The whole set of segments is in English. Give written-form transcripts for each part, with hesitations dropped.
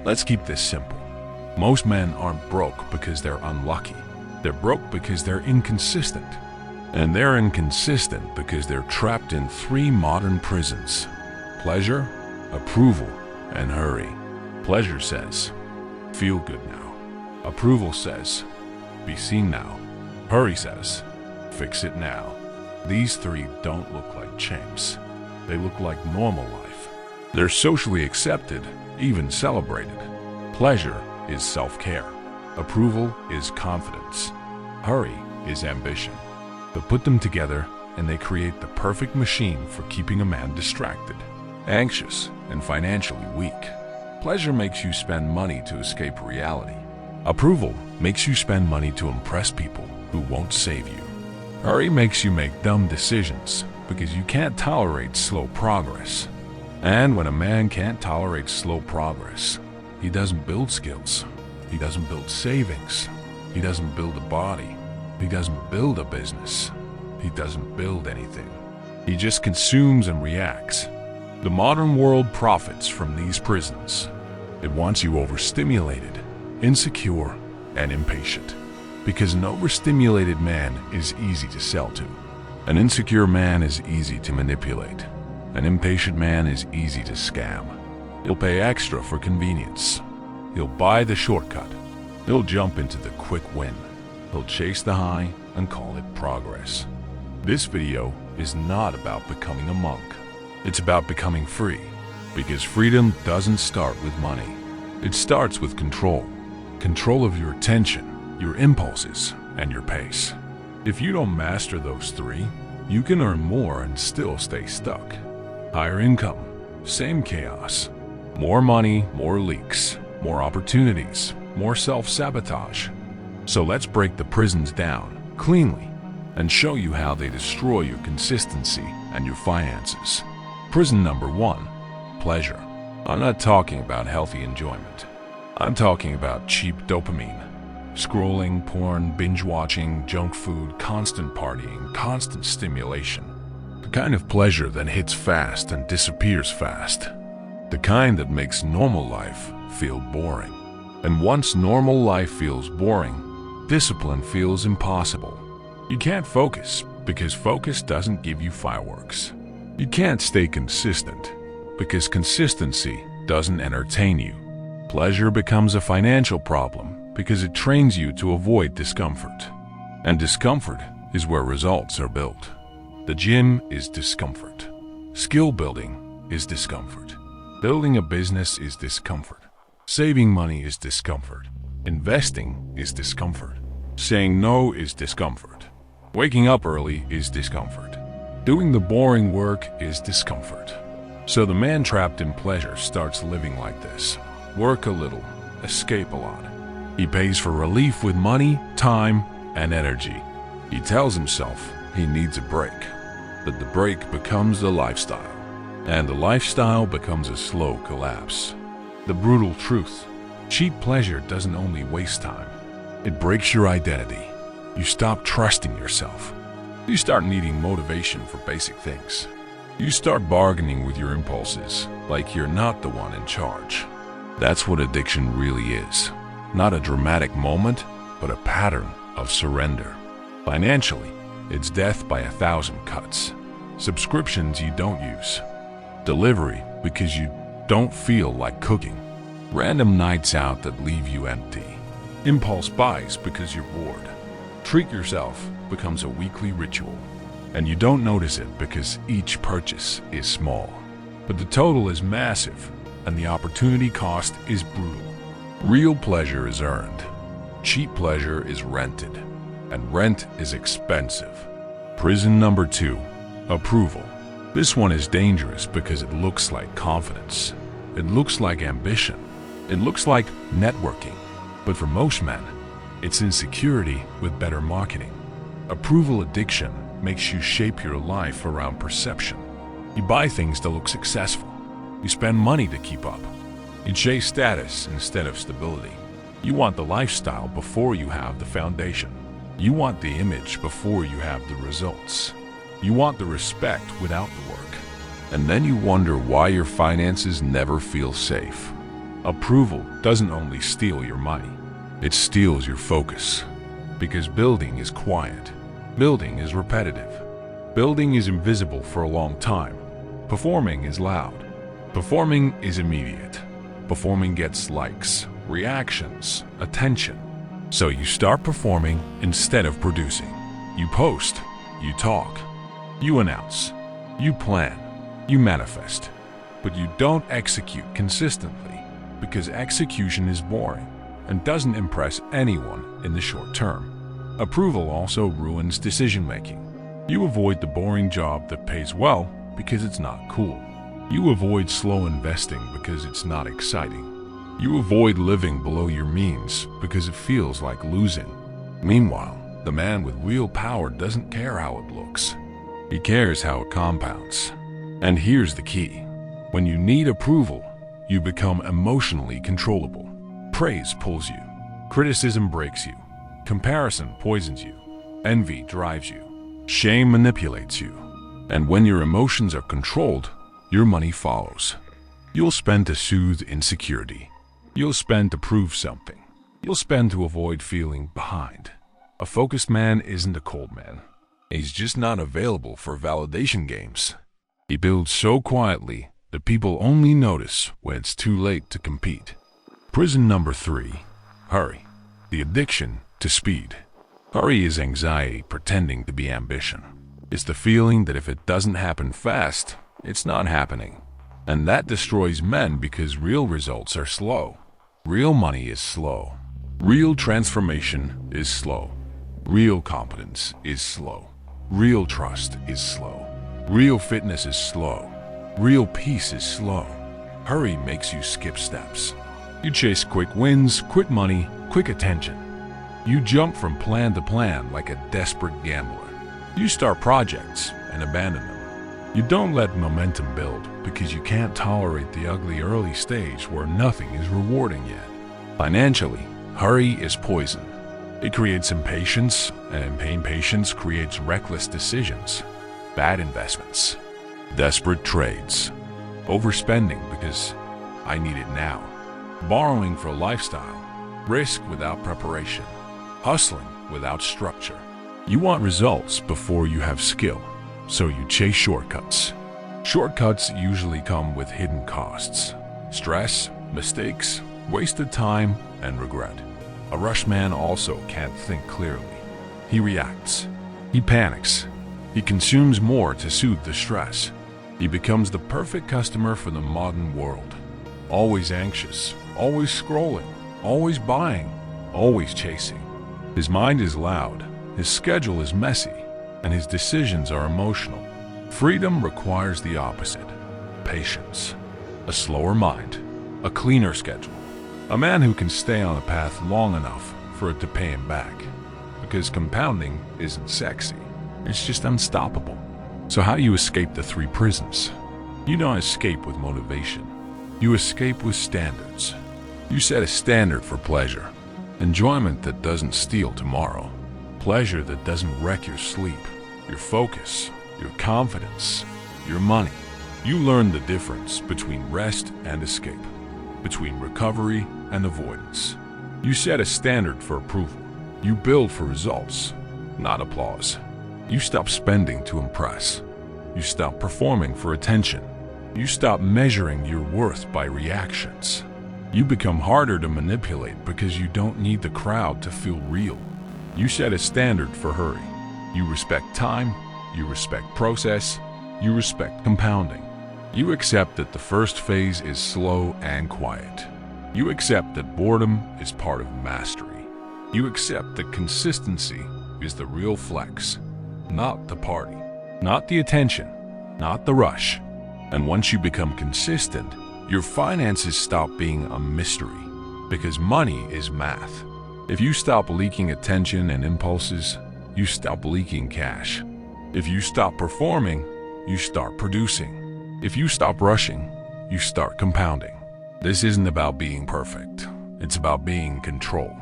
Let's keep this simple. Most men aren't broke because they're unlucky. They're broke because they're inconsistent. And they're inconsistent because they're trapped in three modern prisons: pleasure, approval, and hurry. Pleasure says, feel good now. Approval says, be seen now. Hurry says, fix it now. These three don't look like champs. They look like normal life. They're socially accepted, even celebrated. Pleasure is self-care. Approval is confidence. Hurry is ambition. But put them together and they create the perfect machine for keeping a man distracted, anxious, and financially weak. Pleasure makes you spend money to escape reality. Approval makes you spend money to impress people who won't save you. Hurry makes you make dumb decisions because you can't tolerate slow progress. And when a man can't tolerate slow progress, he doesn't build skills. He doesn't build savings. He doesn't build a body. He doesn't build a business. He doesn't build anything. He just consumes and reacts. The modern world profits from these prisons. It wants you overstimulated, insecure, and impatient. Because an overstimulated man is easy to sell to. An insecure man is easy to manipulate. An impatient man is easy to scam. He'll pay extra for convenience. He'll buy the shortcut. He'll jump into the quick win. He'll chase the high and call it progress. This video is not about becoming a monk. It's about becoming free. Because freedom doesn't start with money. It starts with control. Control of your attention, your impulses, and your pace. If you don't master those three, you can earn more and still stay stuck. Higher income, same chaos. More money, more leaks, more opportunities, more self-sabotage. So let's break the prisons down cleanly and show you how they destroy your consistency and your finances. Prison number 1, pleasure. I'm not talking about healthy enjoyment. I'm talking about cheap dopamine. Scrolling, porn, binge-watching, junk food, constant partying, constant stimulation. The kind of pleasure that hits fast and disappears fast. The kind that makes normal life feel boring. And once normal life feels boring, discipline feels impossible. You can't focus because focus doesn't give you fireworks. You can't stay consistent because consistency doesn't entertain you. Pleasure becomes a financial problem because it trains you to avoid discomfort. And discomfort is where results are built. The gym is discomfort. Skill building is discomfort. Building a business is discomfort. Saving money is discomfort. Investing is discomfort. Saying no is discomfort. Waking up early is discomfort. Doing the boring work is discomfort. So the man trapped in pleasure starts living like this. Work a little, escape a lot. He pays for relief with money, time, and energy. He tells himself he needs a break. But the break becomes the lifestyle. And the lifestyle becomes a slow collapse. The brutal truth: cheap pleasure doesn't only waste time. It breaks your identity. You stop trusting yourself. You start needing motivation for basic things. You start bargaining with your impulses like you're not the one in charge. That's what addiction really is. Not a dramatic moment, but a pattern of surrender. Financially, it's death by 1,000 cuts. Subscriptions you don't use. Delivery because you don't feel like cooking. Random nights out that leave you empty. Impulse buys because you're bored. Treat yourself becomes a weekly ritual. And you don't notice it because each purchase is small. But the total is massive, and the opportunity cost is brutal. Real pleasure is earned. Cheap pleasure is rented. And rent is expensive. Prison number 2, approval. This one is dangerous because it looks like confidence. It looks like ambition. It looks like networking. But for most men, it's insecurity with better marketing. Approval addiction makes you shape your life around perception. You buy things to look successful. You spend money to keep up. You chase status instead of stability. You want the lifestyle before you have the foundation. You want the image before you have the results. You want the respect without the work. And then you wonder why your finances never feel safe. Approval doesn't only steal your money, it steals your focus. Because building is quiet. Building is repetitive. Building is invisible for a long time. Performing is loud. Performing is immediate. Performing gets likes, reactions, attention. So you start performing instead of producing. You post, you talk, you announce, you plan, you manifest. But you don't execute consistently because execution is boring and doesn't impress anyone in the short term. Approval also ruins decision-making. You avoid the boring job that pays well because it's not cool. You avoid slow investing because it's not exciting. You avoid living below your means because it feels like losing. Meanwhile, the man with real power doesn't care how it looks. He cares how it compounds. And here's the key. When you need approval, you become emotionally controllable. Praise pulls you. Criticism breaks you. Comparison poisons you. Envy drives you. Shame manipulates you. And when your emotions are controlled, your money follows. You'll spend to soothe insecurity. You'll spend to prove something. You'll spend to avoid feeling behind. A focused man isn't a cold man. He's just not available for validation games. He builds so quietly that people only notice when it's too late to compete. Prison number 3. Hurry. The addiction to speed. Hurry is anxiety pretending to be ambition. It's the feeling that if it doesn't happen fast, it's not happening. And that destroys men because real results are slow. Real money is slow. Real transformation is slow. Real competence is slow. Real trust is slow. Real fitness is slow. Real peace is slow. Hurry makes you skip steps. You chase quick wins, quick money, quick attention. You jump from plan to plan like a desperate gambler. You start projects and abandon them. You don't let momentum build because you can't tolerate the ugly early stage where nothing is rewarding yet. Financially, hurry is poison. It creates impatience, and impatience creates reckless decisions, bad investments, desperate trades, overspending because I need it now, borrowing for lifestyle, risk without preparation, hustling without structure. You want results before you have skill, so you chase shortcuts. Shortcuts usually come with hidden costs, stress, mistakes, wasted time, and regret. A rush man also can't think clearly. He reacts. He panics. He consumes more to soothe the stress. He becomes the perfect customer for the modern world. Always anxious, always scrolling, always buying, always chasing. His mind is loud, his schedule is messy, and his decisions are emotional. Freedom requires the opposite. Patience. A slower mind. A cleaner schedule. A man who can stay on a path long enough for it to pay him back. Because compounding isn't sexy. It's just unstoppable. So how do you escape the 3 prisons? You don't escape with motivation. You escape with standards. You set a standard for pleasure. Enjoyment that doesn't steal tomorrow. Pleasure that doesn't wreck your sleep, your focus, your confidence, your money. You learn the difference between rest and escape, between recovery and avoidance. You set a standard for approval. You build for results, not applause. You stop spending to impress. You stop performing for attention. You stop measuring your worth by reactions. You become harder to manipulate because you don't need the crowd to feel real. You set a standard for hurry. You respect time. You respect process. You respect compounding. You accept that the first phase is slow and quiet. You accept that boredom is part of mastery. You accept that consistency is the real flex, not the party, not the attention, not the rush. And once you become consistent, your finances stop being a mystery because money is math. If you stop leaking attention and impulses, you stop leaking cash. If you stop performing, you start producing. If you stop rushing, you start compounding. This isn't about being perfect. It's about being in control.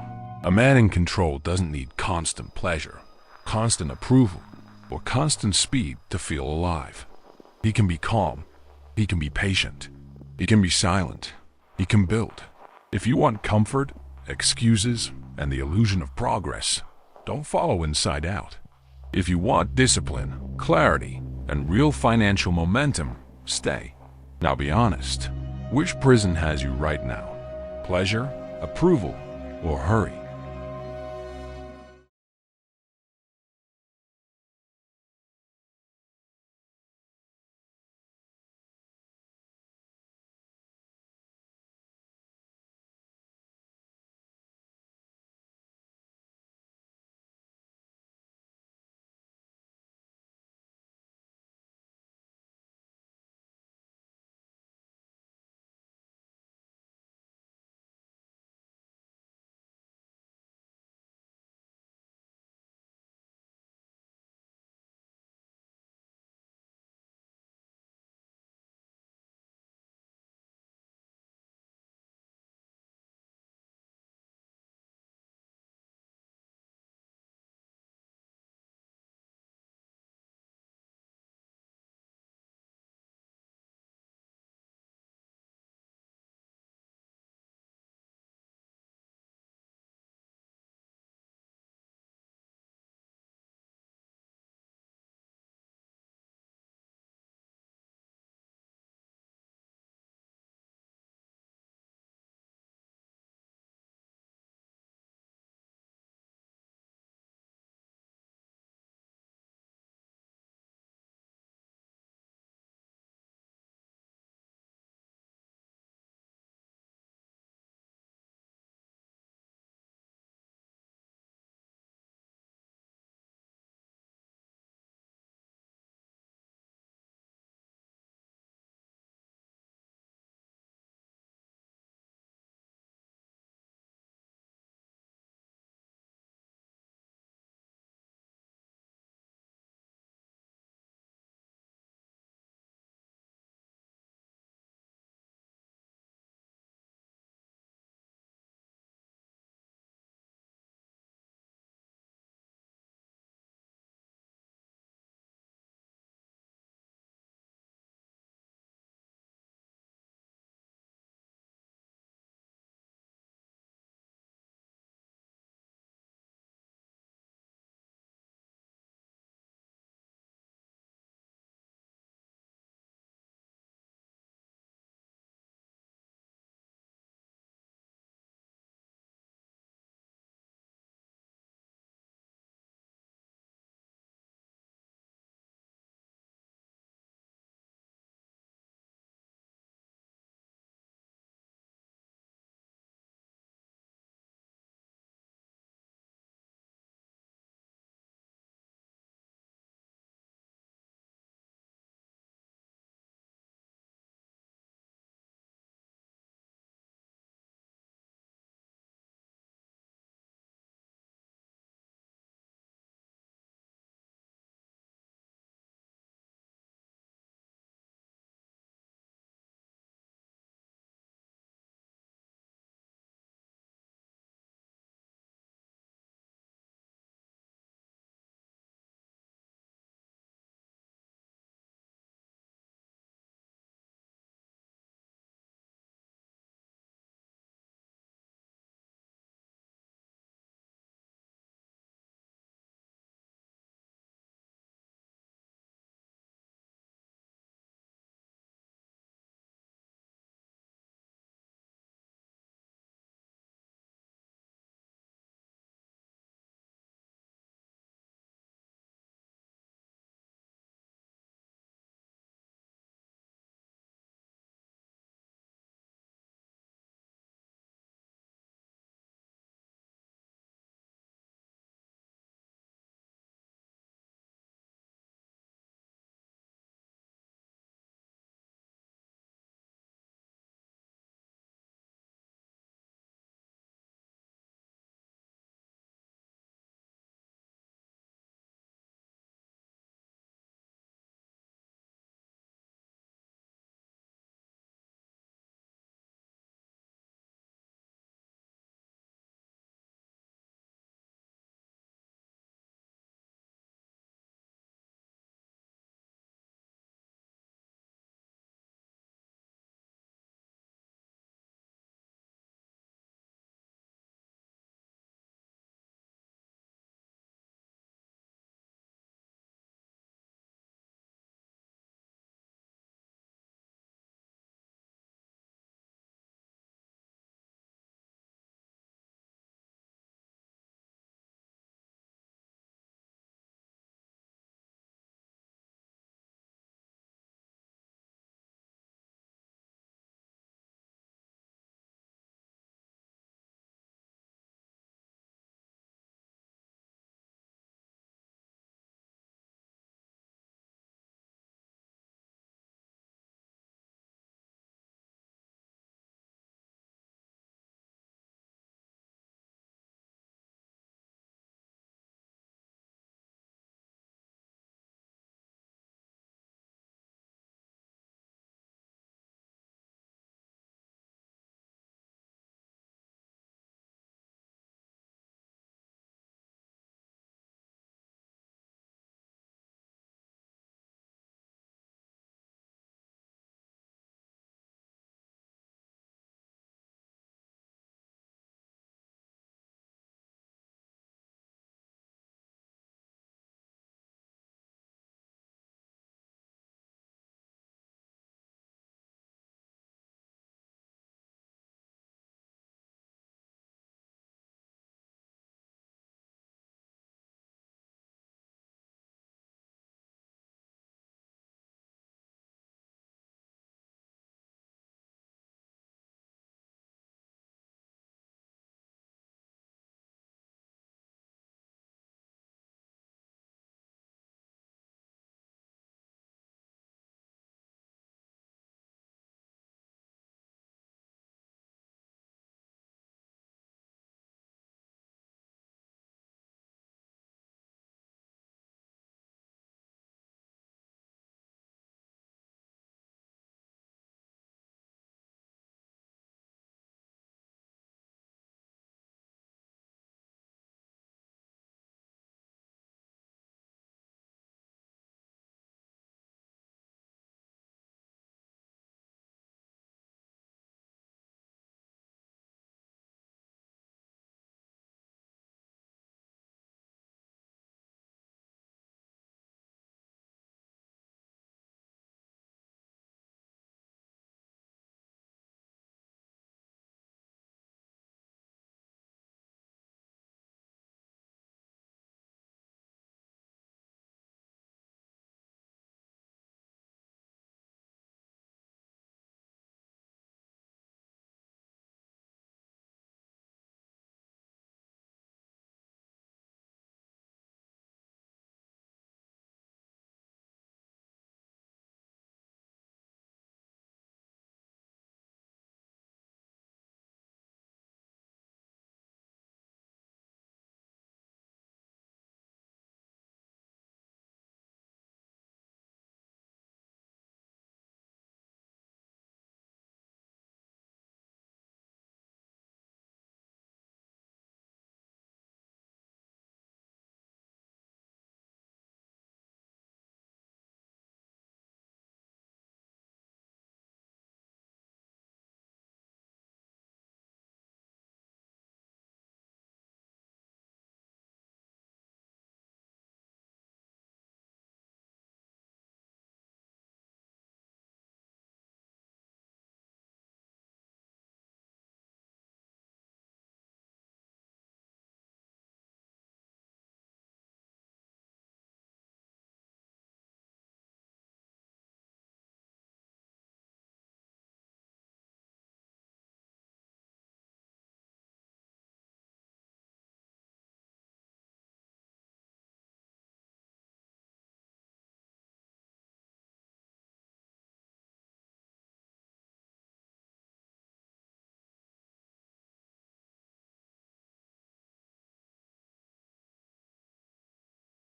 A man in control doesn't need constant pleasure, constant approval, or constant speed to feel alive. He can be calm. He can be patient. He can be silent. He can build. If you want comfort, excuses, and the illusion of progress, don't follow Inside Out. If you want discipline, clarity, and real financial momentum, stay. Now be honest. Which prison has you right now? Pleasure, approval, or hurry?